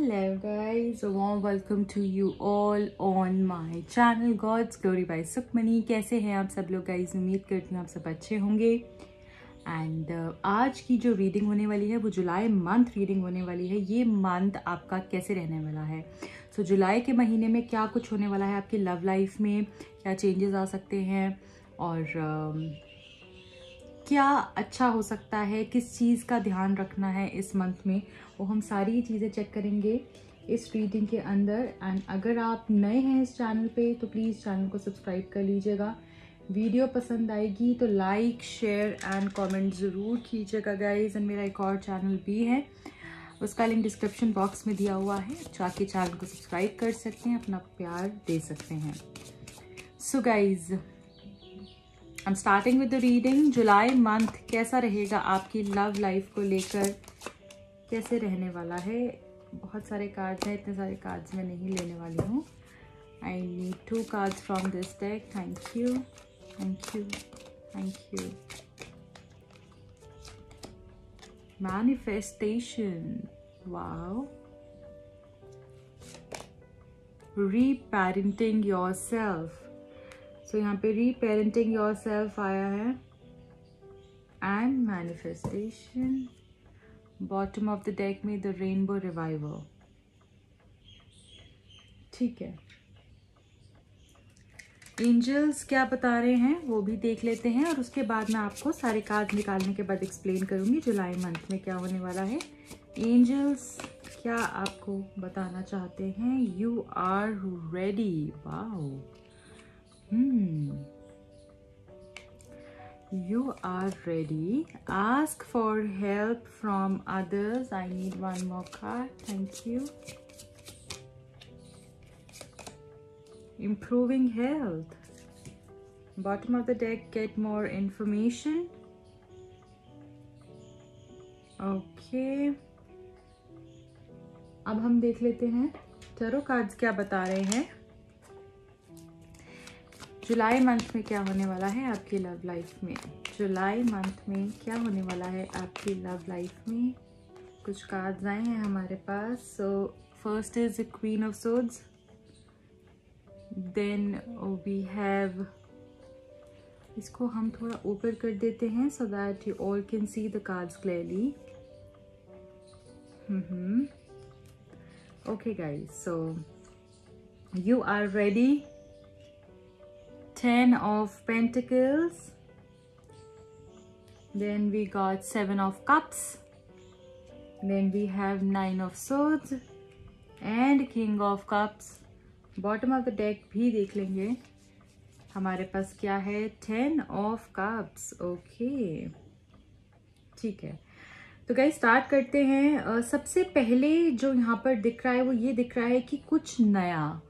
Hello guys, a warm welcome to you all on my channel God's Glory by Sukhmani. कैसे हैं आप सब लोग गाइज? उम्मीद करती हूँ आप सब अच्छे होंगे। एंड आज की जो रीडिंग होने वाली है वो जुलाई मंथ रीडिंग होने वाली है। ये मंथ आपका कैसे रहने वाला है, सो जुलाई के महीने में क्या कुछ होने वाला है आपकी लव लाइफ में, क्या चेंजेस आ सकते हैं और क्या अच्छा हो सकता है, किस चीज़ का ध्यान रखना है इस मंथ में, वो हम सारी चीज़ें चेक करेंगे इस रीडिंग के अंदर। एंड अगर आप नए हैं इस चैनल पे तो प्लीज़ चैनल को सब्सक्राइब कर लीजिएगा। वीडियो पसंद आएगी तो लाइक शेयर एंड कमेंट ज़रूर कीजिएगा गाइज। एंड मेरा एक और चैनल भी है, उसका लिंक डिस्क्रिप्शन बॉक्स में दिया हुआ है, जाके चैनल को सब्सक्राइब कर सकते हैं, अपना प्यार दे सकते हैं। So guys I'm starting with the reading। July month कैसा रहेगा आपकी लव लाइफ को लेकर, कैसे रहने वाला है। बहुत सारे कार्ड्स हैं, इतने सारे कार्ड्स मैं नहीं लेने वाली हूँ। I need 2 cards from this deck. Thank you, thank you, thank you. Manifestation, wow. Reparenting yourself, so यहाँ पे रीपेरेंटिंग योरसेल्फ आया है and manifestation. Bottom of the deck में द रेनबो रिवाइवल। ठीक है, एंजल्स क्या बता रहे हैं वो भी देख लेते हैं और उसके बाद मैं आपको सारे कार्ड निकालने के बाद एक्सप्लेन करूंगी जुलाई मंथ में क्या होने वाला है। एंजल्स क्या आपको बताना चाहते हैं? You are ready. Wow, you are ready. Ask for help from others. I need one more card. Thank you. Improving health. Bottom of the deck, get more information. Okay. अब हम देख लेते हैं टैरो कार्ड्स क्या बता रहे हैं। जुलाई month में क्या होने वाला है आपकी लव लाइफ में। जुलाई मंथ में क्या होने वाला है आपकी लव लाइफ में। कुछ कार्ड्स आए हैं हमारे पास। So first is queen of swords, then we have, इसको हम थोड़ा ऊपर कर देते हैं so that you all can see the cards clearly. Okay guys, so you are ready. 10 of Pentacles, then we got 7 of Cups, then we have 9 of Swords and King of Cups। Bottom of the deck भी देख लेंगे हमारे पास क्या है। 10 of Cups। Okay, ठीक है, तो guys start करते हैं। सबसे पहले जो यहाँ पर दिख रहा है वो ये दिख रहा है कि कुछ नया,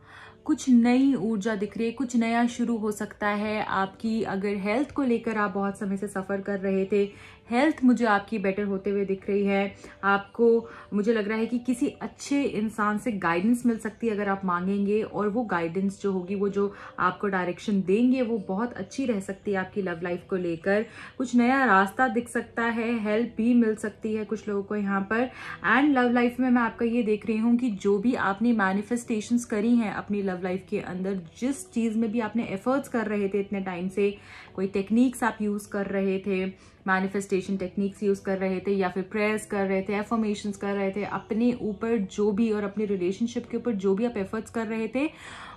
कुछ नई ऊर्जा दिख रही है, कुछ नया शुरू हो सकता है आपकी। अगर हेल्थ को लेकर आप बहुत समय से सफ़र कर रहे थे, हेल्थ मुझे आपकी बेटर होते हुए दिख रही है। आपको मुझे लग रहा है कि किसी अच्छे इंसान से गाइडेंस मिल सकती है अगर आप मांगेंगे, और वो गाइडेंस जो होगी, वो जो आपको डायरेक्शन देंगे वो बहुत अच्छी रह सकती है आपकी लव लाइफ को लेकर। कुछ नया रास्ता दिख सकता है, हेल्प भी मिल सकती है कुछ लोगों को यहाँ पर। एंड लव लाइफ में मैं आपका ये देख रही हूँ कि जो भी आपने मैनिफेस्टेशंस करी हैं अपनी लव लाइफ के अंदर, जिस चीज़ में भी आपने एफर्ट्स कर रहे थे इतने टाइम से, कोई टेक्निक्स आप यूज़ कर रहे थे, मैनिफेस्टेशन टेक्निक्स यूज़ कर रहे थे या फिर प्रेयर्स कर रहे थे, एफर्मेशंस कर रहे थे, अपने ऊपर जो भी और अपने रिलेशनशिप के ऊपर जो भी आप एफर्ट्स कर रहे थे,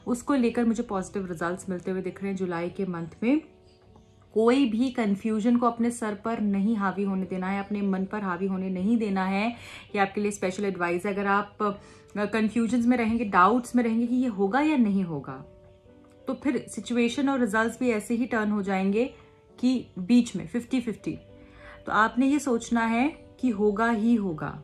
उसको लेकर मुझे पॉजिटिव रिजल्ट्स मिलते हुए दिख रहे हैं जुलाई के मंथ में। कोई भी कंफ्यूजन को अपने सर पर नहीं हावी होने देना है, अपने मन पर हावी होने नहीं देना है। ये आपके लिए स्पेशल एडवाइस है। अगर आप कंफ्यूजन्स में रहेंगे, डाउट्स में रहेंगे कि ये होगा या नहीं होगा, तो फिर सिचुएशन और रिजल्ट्स भी ऐसे ही टर्न हो जाएंगे कि बीच में 50-50। तो आपने ये सोचना है कि होगा ही होगा,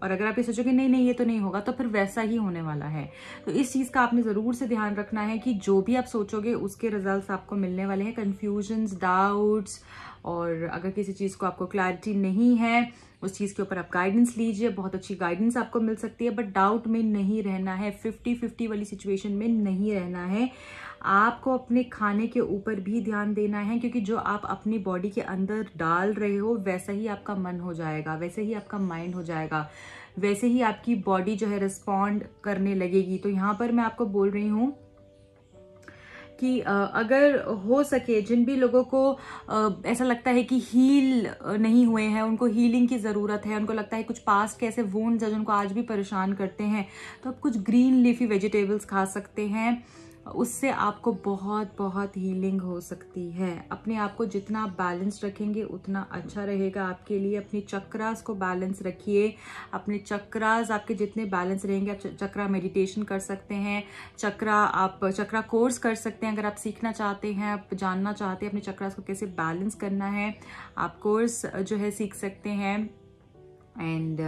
और अगर आप ये सोचोगे नहीं नहीं ये तो नहीं होगा, तो फिर वैसा ही होने वाला है। तो इस चीज़ का आपने ज़रूर से ध्यान रखना है कि जो भी आप सोचोगे उसके रिजल्ट्स आपको मिलने वाले हैं। कन्फ्यूजन्स, डाउट्स, और अगर किसी चीज़ को आपको क्लैरिटी नहीं है उस चीज़ के ऊपर आप गाइडेंस लीजिए, बहुत अच्छी गाइडेंस आपको मिल सकती है। बट डाउट में नहीं रहना है, 50-50 वाली सिचुएशन में नहीं रहना है। आपको अपने खाने के ऊपर भी ध्यान देना है, क्योंकि जो आप अपनी बॉडी के अंदर डाल रहे हो वैसा ही आपका मन हो जाएगा, वैसे ही आपका माइंड हो जाएगा। वैसे ही आपकी बॉडी जो है रिस्पॉन्ड करने लगेगी। तो यहाँ पर मैं आपको बोल रही हूँ कि अगर हो सके, जिन भी लोगों को ऐसा लगता है कि हील नहीं हुए हैं, उनको हीलिंग की ज़रूरत है, उनको लगता है कुछ पास्ट के ऐसे वुंड्स हैं जो उनको आज भी परेशान करते हैं, तो आप कुछ ग्रीन लीफी वेजिटेबल्स खा सकते हैं। उससे आपको बहुत बहुत हीलिंग हो सकती है। अपने आप को जितना बैलेंस रखेंगे उतना अच्छा रहेगा आपके लिए। अपनी चक्रास को बैलेंस रखिए। अपने चक्रास आपके जितने बैलेंस रहेंगे, आप चक्रा मेडिटेशन कर सकते हैं, आप चक्रा कोर्स कर सकते हैं। अगर आप सीखना चाहते हैं, आप जानना चाहते हैं अपने चक्रास को कैसे बैलेंस करना है, आप कोर्स जो है सीख सकते हैं। एंड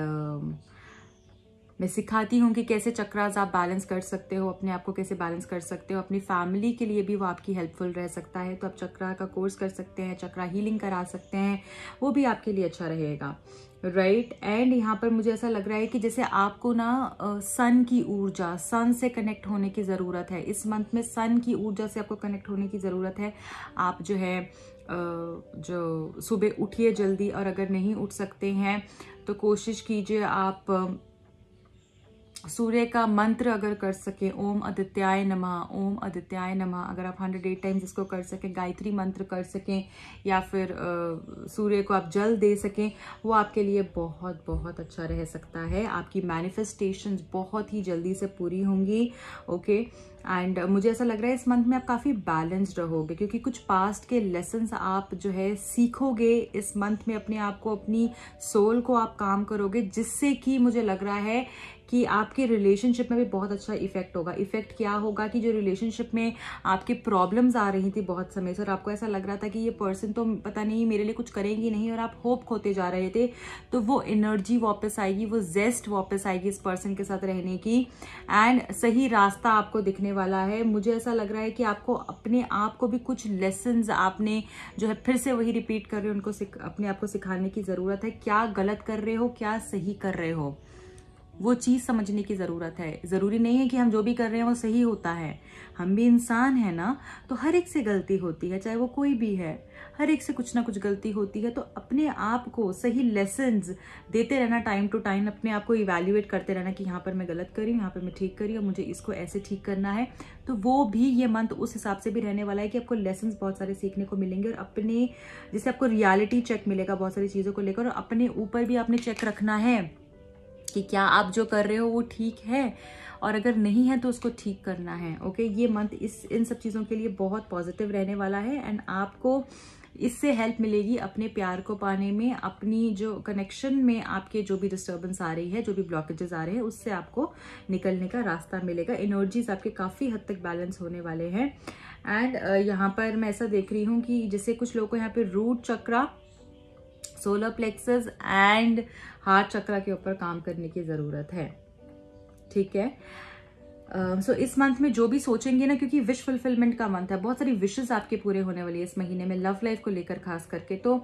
मैं सिखाती हूँ कि कैसे चक्रास आप बैलेंस कर सकते हो, अपने आप को कैसे बैलेंस कर सकते हो। अपनी फैमिली के लिए भी वो आपकी हेल्पफुल रह सकता है। तो आप चक्रा का कोर्स कर सकते हैं, चक्रा हीलिंग करा सकते हैं, वो भी आपके लिए अच्छा रहेगा, राइट। एंड यहाँ पर मुझे ऐसा लग रहा है कि जैसे आपको ना सन की ऊर्जा, सन से कनेक्ट होने की ज़रूरत है। इस मंथ में सन की ऊर्जा से आपको कनेक्ट होने की ज़रूरत है। आप जो है जो सुबह उठिए जल्दी, और अगर नहीं उठ सकते हैं तो कोशिश कीजिए आप सूर्य का मंत्र अगर कर सके, ओम आदित्याय नमः, ओम आदित्याय नमः, अगर आप 108 टाइम्स इसको कर सकें, गायत्री मंत्र कर सकें, या फिर सूर्य को आप जल दे सकें, वो आपके लिए बहुत बहुत अच्छा रह सकता है। आपकी मैनिफेस्टेशंस बहुत ही जल्दी से पूरी होंगी, ओके। एंड मुझे ऐसा लग रहा है इस मंथ में आप काफ़ी बैलेंस्ड रहोगे, क्योंकि कुछ पास्ट के लेसन्स आप जो है सीखोगे इस मंथ में। अपने आप को, अपनी सोल को आप काम करोगे, जिससे कि मुझे लग रहा है कि आपके रिलेशनशिप में भी बहुत अच्छा इफेक्ट होगा। इफेक्ट क्या होगा कि जो रिलेशनशिप में आपकी प्रॉब्लम्स आ रही थी बहुत समय से, और आपको ऐसा लग रहा था कि ये पर्सन तो पता नहीं मेरे लिए कुछ करेंगी नहीं, और आप होप खोते जा रहे थे, तो वो एनर्जी वापस आएगी, वो जेस्ट वापस आएगी इस पर्सन के साथ रहने की। एंड सही रास्ता आपको दिखने वाला है। मुझे ऐसा लग रहा है कि आपको अपने आप को भी कुछ लेसन्स आपने जो है फिर से वही रिपीट कर रहे हो, उनको अपने आप को सिखाने की ज़रूरत है। क्या गलत कर रहे हो, क्या सही कर रहे हो, वो चीज़ समझने की ज़रूरत है। ज़रूरी नहीं है कि हम जो भी कर रहे हैं वो सही होता है। हम भी इंसान है ना, तो हर एक से गलती होती है, चाहे वो कोई भी है, हर एक से कुछ ना कुछ गलती होती है। तो अपने आप को सही लेसन्स देते रहना, टाइम टू टाइम अपने आप को इवैल्यूएट करते रहना कि यहाँ पर मैं गलत करी हूँ, यहाँ पर मैं ठीक करी हूँ, मुझे इसको ऐसे ठीक करना है। तो वो भी ये मंथ उस हिसाब से भी रहने वाला है कि आपको लेसन्स बहुत सारे सीखने को मिलेंगे, और अपने जैसे आपको रियलिटी चेक मिलेगा बहुत सारी चीज़ों को लेकर, और अपने ऊपर भी आपने चेक रखना है कि क्या आप जो कर रहे हो वो ठीक है, और अगर नहीं है तो उसको ठीक करना है, ओके। ये मंथ इन सब चीज़ों के लिए बहुत पॉजिटिव रहने वाला है। एंड आपको इससे हेल्प मिलेगी अपने प्यार को पाने में, अपनी जो कनेक्शन में आपके जो भी डिस्टर्बेंस आ रही है, जो भी ब्लॉकेजेस आ रहे हैं, उससे आपको निकलने का रास्ता मिलेगा। एनर्जीज आपके काफ़ी हद तक बैलेंस होने वाले हैं। एंड यहाँ पर मैं ऐसा देख रही हूँ कि जैसे कुछ लोगों को यहाँ पे root chakra, solar plexus and heart chakra के ऊपर काम करने की ज़रूरत है, ठीक है। सो इस मंथ में जो भी सोचेंगे ना, क्योंकि विश फुलफिलमेंट का मंथ है, बहुत सारी विशेस आपके पूरे होने वाली है इस महीने में, लव लाइफ को लेकर खास करके। तो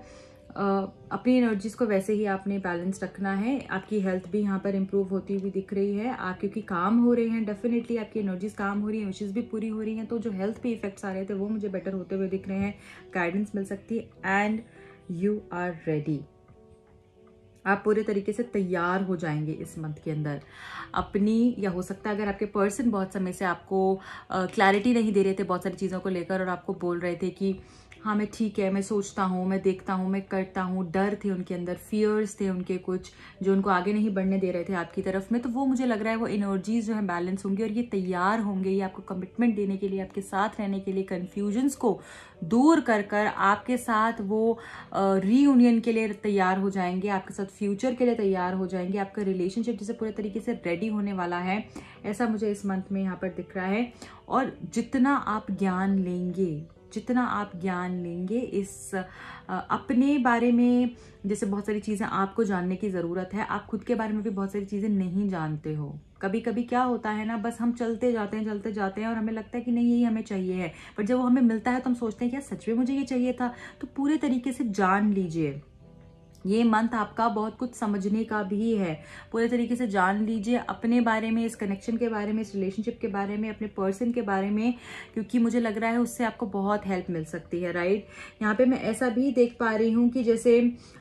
अपनी एनर्जीज को वैसे ही आपने बैलेंस रखना है। आपकी हेल्थ भी यहाँ पर इंप्रूव होती हुई दिख रही है। आप क्योंकि काम हो रहे हैं, डेफिनेटली आपकी एनर्जीज काम हो रही हैं, विशेस भी पूरी हो रही हैं, तो जो हेल्थ पे इफेक्ट्स आ रहे थे वो मुझे बेटर होते हुए दिख रहे हैं। गाइडेंस मिल सकती है एंड यू आर रेडी। आप पूरे तरीके से तैयार हो जाएंगे इस मंथ के अंदर अपनी, या हो सकता है अगर आपके पर्सन बहुत समय से आपको क्लैरिटी नहीं दे रहे थे बहुत सारी चीज़ों को लेकर, और आपको बोल रहे थे कि हाँ मैं ठीक है, मैं सोचता हूँ, मैं देखता हूँ, मैं करता हूँ, डर थे उनके अंदर, फियर्स थे उनके कुछ जो उनको आगे नहीं बढ़ने दे रहे थे आपकी तरफ में, तो वो मुझे लग रहा है वो एनर्जीज जो है बैलेंस होंगी, और ये तैयार होंगे, ये आपको कमिटमेंट देने के लिए, आपके साथ रहने के लिए, कन्फ्यूजन्स को दूर कर कर आपके साथ वो रीयूनियन के लिए तैयार हो जाएंगे, आपके साथ फ्यूचर के लिए तैयार हो जाएंगे। आपका रिलेशनशिप जैसे पूरे तरीके से रेडी होने वाला है, ऐसा मुझे इस मंथ में यहाँ पर दिख रहा है। और जितना आप ज्ञान लेंगे इस अपने बारे में, जैसे बहुत सारी चीज़ें आपको जानने की ज़रूरत है, आप खुद के बारे में भी बहुत सारी चीज़ें नहीं जानते हो। कभी कभी क्या होता है ना, बस हम चलते जाते हैं और हमें लगता है कि नहीं यही हमें चाहिए है, पर जब वो हमें मिलता है तो हम सोचते हैं क्या सच में मुझे ये चाहिए था। तो पूरे तरीके से जान लीजिए, ये मंथ आपका बहुत कुछ समझने का भी है। पूरे तरीके से जान लीजिए अपने बारे में, इस कनेक्शन के बारे में, इस रिलेशनशिप के बारे में, अपने पर्सन के बारे में, क्योंकि मुझे लग रहा है उससे आपको बहुत हेल्प मिल सकती है, राइट। यहाँ पे मैं ऐसा भी देख पा रही हूँ कि जैसे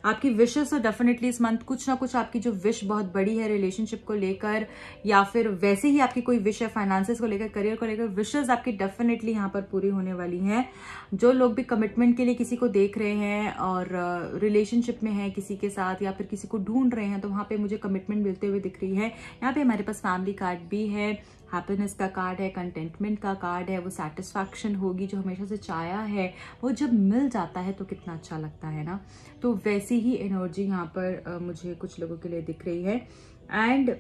आपकी विशेस, तो डेफिनेटली इस मंथ कुछ ना कुछ आपकी जो विश बहुत बड़ी है रिलेशनशिप को लेकर, या फिर वैसे ही आपकी कोई विश है फाइनेंसेस को लेकर, करियर को लेकर, विशेस आपकी डेफिनेटली यहाँ पर पूरी होने वाली हैं। जो लोग भी कमिटमेंट के लिए किसी को देख रहे हैं और रिलेशनशिप में है किसी के साथ, या फिर किसी को ढूंढ रहे हैं, तो वहां पे मुझे कमिटमेंट मिलते हुए दिख रही है। यहाँ पे हमारे पास फैमिली कार्ड भी है, हैप्पीनेस का कार्ड है, कंटेंटमेंट का कार्ड है, वो सेटिस्फैक्शन होगी जो हमेशा से चाहा है, वो जब मिल जाता है तो कितना अच्छा लगता है ना। तो वैसी ही एनर्जी यहाँ पर मुझे कुछ लोगों के लिए दिख रही है। एंड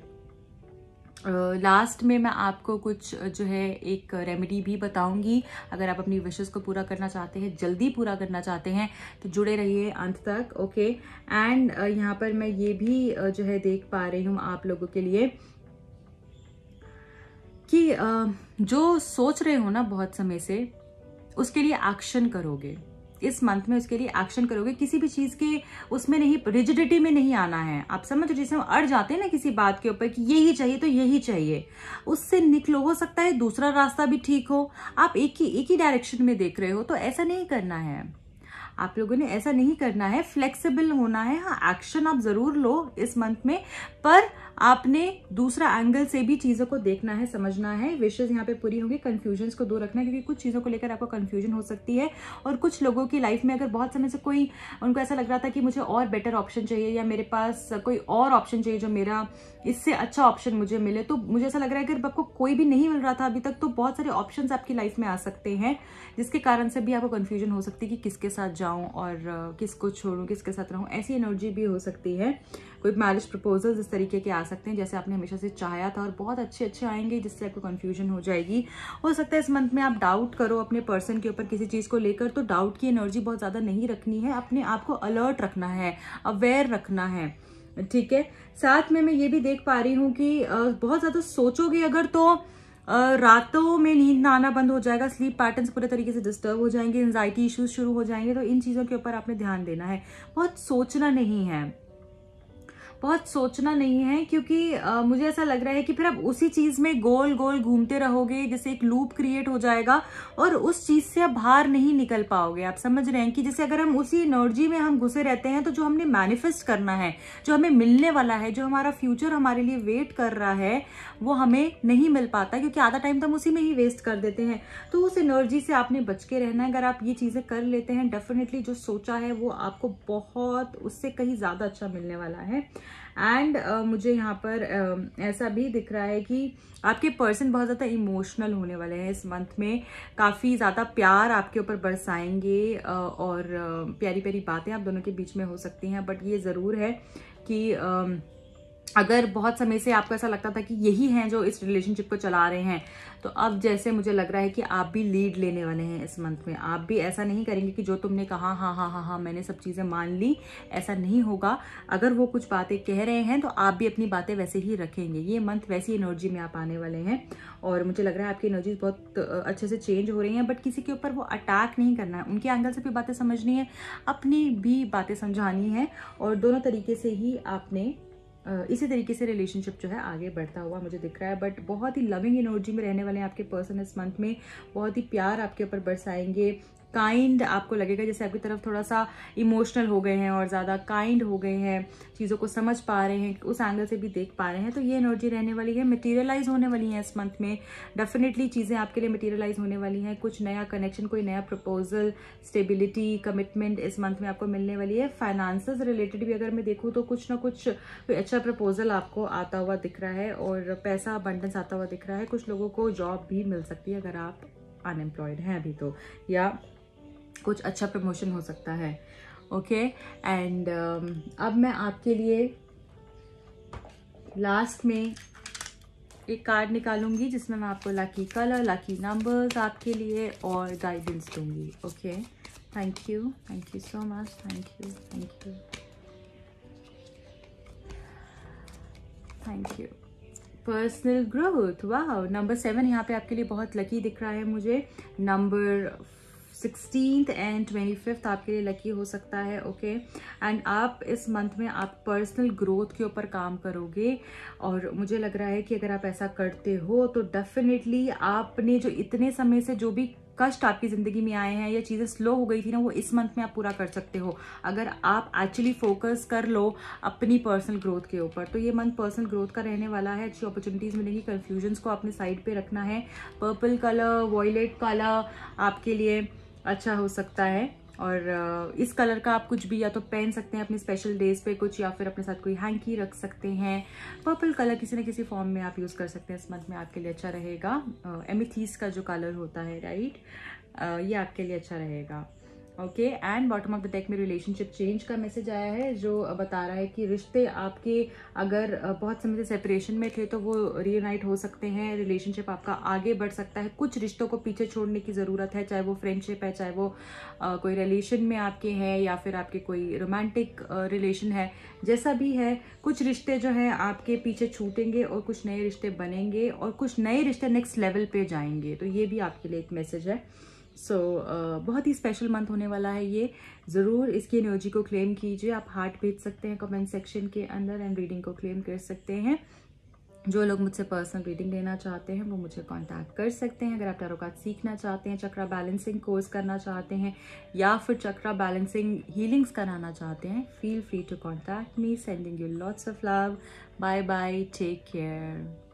लास्ट में मैं आपको कुछ जो है एक रेमेडी भी बताऊंगी। अगर आप अपनी विशेस को पूरा करना चाहते हैं, जल्दी पूरा करना चाहते हैं, तो जुड़े रहिए अंत तक, ओके। एंड यहाँ पर मैं ये भी जो है देख पा रही हूँ आप लोगों के लिए कि जो सोच रहे हो ना बहुत समय से, उसके लिए एक्शन करोगे इस मंथ में, उसके लिए एक्शन करोगे। किसी भी चीज के उसमें नहीं, रिजिडिटी में नहीं आना है। आप समझ, जैसे हम अड़ जाते हैं ना किसी बात के ऊपर कि यही चाहिए तो यही चाहिए, उससे निकलो। हो सकता है दूसरा रास्ता भी ठीक हो, आप एक ही डायरेक्शन में देख रहे हो, तो ऐसा नहीं करना है। आप लोगों ने ऐसा नहीं करना है, फ्लेक्सिबल होना है। हाँ, एक्शन आप जरूर लो इस मंथ में, पर आपने दूसरा एंगल से भी चीजों को देखना है, समझना है। विशेष यहाँ पे पूरी होंगी, कंफ्यूजन को दूर रखना है, क्योंकि कुछ चीजों को लेकर आपको कंफ्यूजन हो सकती है। और कुछ लोगों की लाइफ में अगर बहुत समय से कोई, उनको ऐसा लग रहा था कि मुझे और बेटर ऑप्शन चाहिए, या मेरे पास कोई और ऑप्शन चाहिए जो मेरा इससे अच्छा ऑप्शन मुझे मिले, तो मुझे ऐसा लग रहा है अगर आपको कोई भी नहीं मिल रहा था अभी तक, तो बहुत सारे ऑप्शंस आपकी लाइफ में आ सकते हैं, जिसके कारण से भी आपको कंफ्यूजन हो सकती है कि किसके साथ जाऊं और किसको छोड़ूं, किसके साथ रहूं। ऐसी एनर्जी भी हो सकती है। कोई मैरिज प्रपोजल्स इस तरीके के आ सकते हैं जैसे आपने हमेशा से चाहा था, और बहुत अच्छे आएंगे, जिससे आपको कंफ्यूजन हो जाएगी। हो सकता है इस मंथ में आप डाउट करो अपने पर्सन के ऊपर किसी चीज को लेकर, तो डाउट की एनर्जी बहुत ज्यादा नहीं रखनी है, अपने आप को अलर्ट रखना है, अवेयर रखना है, ठीक है। साथ में मैं ये भी देख पा रही हूँ कि बहुत ज्यादा सोचोगे अगर, तो रातों में नींद ना आना बंद हो जाएगा, स्लीप पैटर्न्स पूरे तरीके से डिस्टर्ब हो जाएंगे, एंजाइटी इश्यूज शुरू हो जाएंगे। तो इन चीजों के ऊपर आपने ध्यान देना है। बहुत सोचना नहीं है, बहुत सोचना नहीं है, क्योंकि मुझे ऐसा लग रहा है कि फिर आप उसी चीज में गोल गोल घूमते रहोगे, जैसे एक लूप क्रिएट हो जाएगा, और उस चीज से आप बाहर नहीं निकल पाओगे। आप समझ रहे हैं कि जैसे अगर हम उसी एनर्जी में हम घुसे रहते हैं, तो जो हमने मैनिफेस्ट करना है, जो हमें मिलने वाला है, जो हमारा फ्यूचर हमारे लिए वेट कर रहा है, वो हमें नहीं मिल पाता, क्योंकि आधा टाइम तो हम उसी में ही वेस्ट कर देते हैं। तो उस एनर्जी से आपने बच के रहना है। अगर आप ये चीजें कर लेते हैं, डेफिनेटली जो सोचा है वो आपको बहुत, उससे कहीं ज्यादा अच्छा मिलने वाला है। एंड मुझे यहाँ पर ऐसा भी दिख रहा है कि आपके पर्सन बहुत ज़्यादा इमोशनल होने वाले हैं इस मंथ में, काफ़ी ज़्यादा प्यार आपके ऊपर बरसाएंगे, और प्यारी प्यारी बातें आप दोनों के बीच में हो सकती हैं। बट ये ज़रूर है कि अगर बहुत समय से आपको ऐसा लगता था कि यही हैं जो इस रिलेशनशिप को चला रहे हैं, तो अब जैसे मुझे लग रहा है कि आप भी लीड लेने वाले हैं इस मंथ में। आप भी ऐसा नहीं करेंगे कि जो तुमने कहा हाँ हाँ हाँ हाँ मैंने सब चीज़ें मान ली, ऐसा नहीं होगा। अगर वो कुछ बातें कह रहे हैं तो आप भी अपनी बातें वैसे ही रखेंगे। ये मंथ वैसी एनर्जी में आप आने वाले हैं, और मुझे लग रहा है आपकी एनर्जीज बहुत अच्छे से चेंज हो रही हैं। बट किसी के ऊपर वो अटैक नहीं करना है, उनके एंगल से भी बातें समझनी है, अपनी भी बातें समझानी है, और दोनों तरीके से ही आपने इसी तरीके से रिलेशनशिप जो है आगे बढ़ता हुआ मुझे दिख रहा है। बट बहुत ही लविंग एनर्जी में रहने वाले हैं आपके पर्सन इस मंथ में, बहुत ही प्यार आपके ऊपर बरसाएंगे। काइंड आपको लगेगा जैसे आपकी तरफ थोड़ा सा इमोशनल हो गए हैं और ज़्यादा काइंड हो गए हैं, चीज़ों को समझ पा रहे हैं, उस एंगल से भी देख पा रहे हैं। तो ये एनर्जी रहने वाली है, मटेरियलाइज होने वाली है इस मंथ में। डेफिनेटली चीज़ें आपके लिए मटेरियलाइज होने वाली हैं। कुछ नया कनेक्शन, कोई नया प्रपोजल, स्टेबिलिटी, कमिटमेंट इस मंथ में आपको मिलने वाली है। फाइनेंसेस रिलेटेड भी अगर मैं देखूँ तो कुछ ना कुछ कोई अच्छा प्रपोजल आपको आता हुआ दिख रहा है, और पैसा अबंडेंस आता हुआ दिख रहा है। कुछ लोगों को जॉब भी मिल सकती है अगर आप अनएम्प्लॉयड हैं अभी तो, या कुछ अच्छा प्रमोशन हो सकता है। ओके, एंड अब मैं आपके लिए लास्ट में एक कार्ड निकालूंगी जिसमें मैं आपको लकी कलर, लकी नंबर्स आपके लिए और गाइडेंस दूंगी। Okay, thank you so much, thank you. Personal growth, वाह, नंबर 7 यहाँ पे आपके लिए बहुत लकी दिख रहा है मुझे। नंबर 16th एंड 25th आपके लिए लकी हो सकता है। ओके एंड आप इस मंथ में आप पर्सनल ग्रोथ के ऊपर काम करोगे, और मुझे लग रहा है कि अगर आप ऐसा करते हो तो डेफिनेटली आपने जो इतने समय से जो भी कष्ट आपकी ज़िंदगी में आए हैं या चीज़ें स्लो हो गई थी ना, वो इस मंथ में आप पूरा कर सकते हो अगर आप एक्चुअली फोकस कर लो अपनी पर्सनल ग्रोथ के ऊपर। तो ये मंथ पर्सनल ग्रोथ का रहने वाला है, अच्छी अपॉर्चुनिटीज़ मिलेंगी। कन्फ्यूजन्स को अपने साइड पे रखना है। पर्पल कलर, वॉयलेट कलर आपके लिए अच्छा हो सकता है, और इस कलर का आप कुछ भी या तो पहन सकते हैं अपने स्पेशल डेज पे कुछ, या फिर अपने साथ कोई हैंकी रख सकते हैं। पर्पल कलर किसी न किसी फॉर्म में आप यूज़ कर सकते हैं, इस मंथ में आपके लिए अच्छा रहेगा। एमेथीस्ट का जो कलर होता है, राइट, ये आपके लिए अच्छा रहेगा। Okay and bottom of the deck में रिलेशनशिप चेंज का मैसेज आया है, जो बता रहा है कि रिश्ते आपके अगर बहुत समय से सेपरेशन में थे तो वो रीयूनाइट हो सकते हैं। रिलेशनशिप आपका आगे बढ़ सकता है। कुछ रिश्तों को पीछे छोड़ने की ज़रूरत है, चाहे वो फ्रेंडशिप है, चाहे वो कोई रिलेशन में आपके हैं, या फिर आपके कोई रोमांटिक रिलेशन है, जैसा भी है। कुछ रिश्ते जो हैं आपके पीछे छूटेंगे और कुछ नए रिश्ते बनेंगे, और कुछ नए रिश्ते नेक्स्ट लेवल पे जाएंगे। तो ये भी आपके लिए एक मैसेज है। बहुत ही स्पेशल मंथ होने वाला है ये। ज़रूर इसकी एनर्जी को क्लेम कीजिए। आप हार्ट भेज सकते हैं कमेंट सेक्शन के अंदर एंड रीडिंग को क्लेम कर सकते हैं। जो लोग मुझसे पर्सनल रीडिंग लेना चाहते हैं वो मुझे कांटेक्ट कर सकते हैं। अगर आप टैरो कार्ड सीखना चाहते हैं, चक्रा बैलेंसिंग कोर्स करना चाहते हैं, या फिर चक्रा बैलेंसिंग हीलिंग्स कराना चाहते हैं, feel free to contact me. Sending you lots of love. Bye bye, take care.